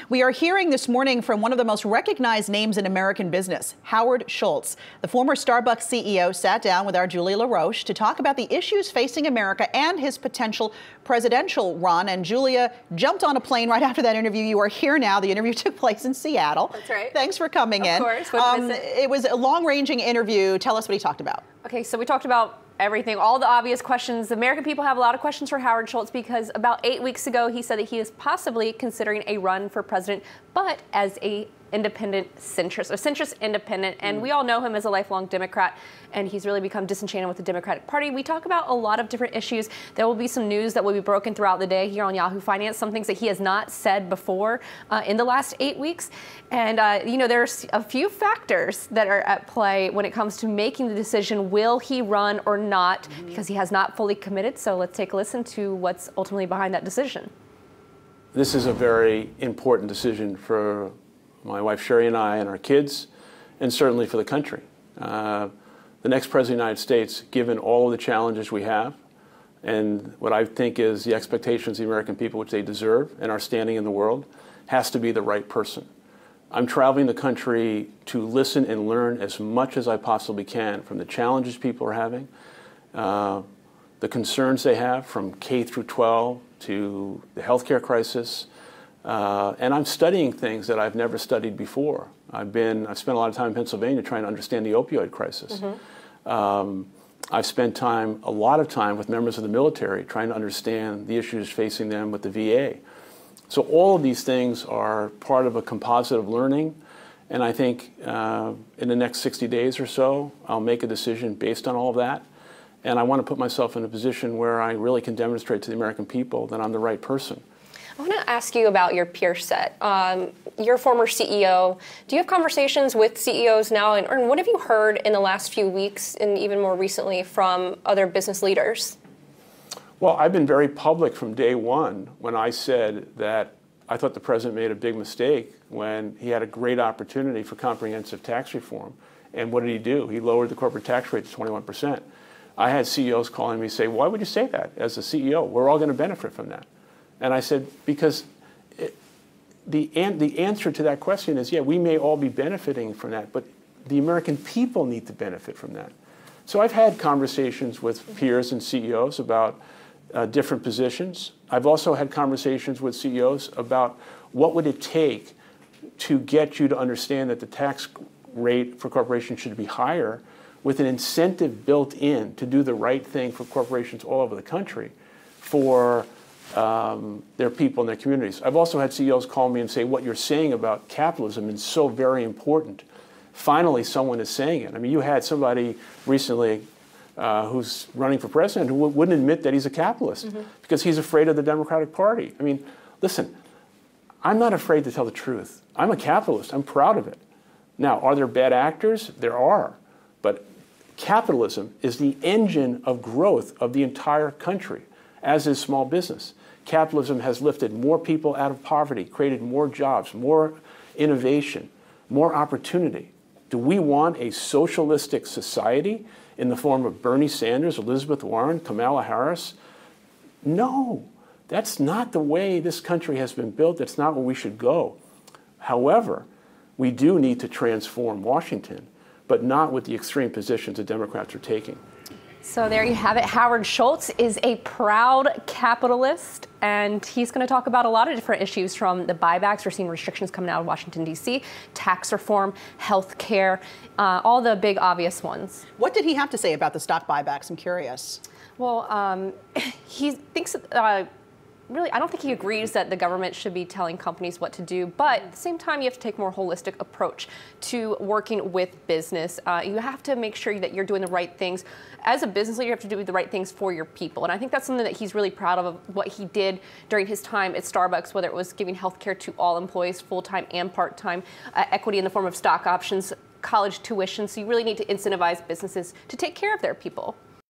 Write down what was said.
We are hearing this morning from one of the most recognized names in American business, Howard Schultz. The former Starbucks CEO sat down with our Julia LaRoche to talk about the issues facing America and his potential presidential run. And Julia jumped on a plane right after that interview. You are here now. The interview took place in Seattle. That's right. Thanks for coming in. Of course. It was a long-ranging interview. Tell us what he talked about. Okay, so we talked about everything, all the obvious questions. The American people have a lot of questions for Howard Schultz because about 8 weeks ago, he said that he is possibly considering a run for president, but as a independent centrist, a centrist independent, and we all know him as a lifelong Democrat, and he's really become disenchanted with the Democratic Party. We talk about a lot of different issues. There will be some news that will be broken throughout the day here on Yahoo Finance, some things that he has not said before in the last 8 weeks. And, you know, there's a few factors that are at play when it comes to making the decision, will he run or not, because he has not fully committed. So let's take a listen to what's ultimately behind that decision. This is a very important decision for my wife Sherry and I and our kids, and certainly for the country. The next President of the United States, given all of the challenges we have, and what I think is the expectations of the American people, which they deserve, and our standing in the world, has to be the right person. I'm traveling the country to listen and learn as much as I possibly can from the challenges people are having, the concerns they have from K through 12 to the healthcare crisis, and I'm studying things that I've never studied before. I've spent a lot of time in Pennsylvania trying to understand the opioid crisis. I've spent a lot of time with members of the military trying to understand the issues facing them with the VA. So all of these things are part of a composite of learning, and I think in the next 60 days or so, I'll make a decision based on all of that. And I want to put myself in a position where I really can demonstrate to the American people that I'm the right person. I want to ask you about your peer set. You're a former CEO. Do you have conversations with CEOs now? And what have you heard in the last few weeks and even more recently from other business leaders? Well, I've been very public from day one when I said that I thought the president made a big mistake when he had a great opportunity for comprehensive tax reform. And what did he do? He lowered the corporate tax rate to 21%. I had CEOs calling me say, why would you say that as a CEO? We're all going to benefit from that. And I said, because the answer to that question is, yeah, we may all be benefiting from that, but the American people need to benefit from that. So I've had conversations with peers and CEOs about different positions. I've also had conversations with CEOs about what would it take to get you to understand that the tax rate for corporations should be higher, with an incentive built in to do the right thing for corporations all over the country for their people and their communities. I've also had CEOs call me and say, what you're saying about capitalism is so very important. Finally, someone is saying it. I mean, you had somebody recently who's running for president who wouldn't admit that he's a capitalist because he's afraid of the Democratic Party. I mean, listen, I'm not afraid to tell the truth. I'm a capitalist. I'm proud of it. Now, are there bad actors? There are. But capitalism is the engine of growth of the entire country, as is small business. Capitalism has lifted more people out of poverty, created more jobs, more innovation, more opportunity. Do we want a socialistic society in the form of Bernie Sanders, Elizabeth Warren, Kamala Harris? No, that's not the way this country has been built. That's not where we should go. However, we do need to transform Washington, but not with the extreme positions the Democrats are taking. So there you have it. Howard Schultz is a proud capitalist, and he's going to talk about a lot of different issues, from the buybacks. We're seeing restrictions coming out of Washington, D.C., tax reform, health care, all the big obvious ones. What did he have to say about the stock buybacks? I'm curious. Well, he thinks really, I don't think he agrees that the government should be telling companies what to do, but at the same time, you have to take a more holistic approach to working with business. You have to make sure that you're doing the right things. As a business leader, you have to do the right things for your people. And I think that's something that he's really proud of what he did during his time at Starbucks, whether it was giving health care to all employees, full-time and part-time, equity in the form of stock options, college tuition. So you really need to incentivize businesses to take care of their people.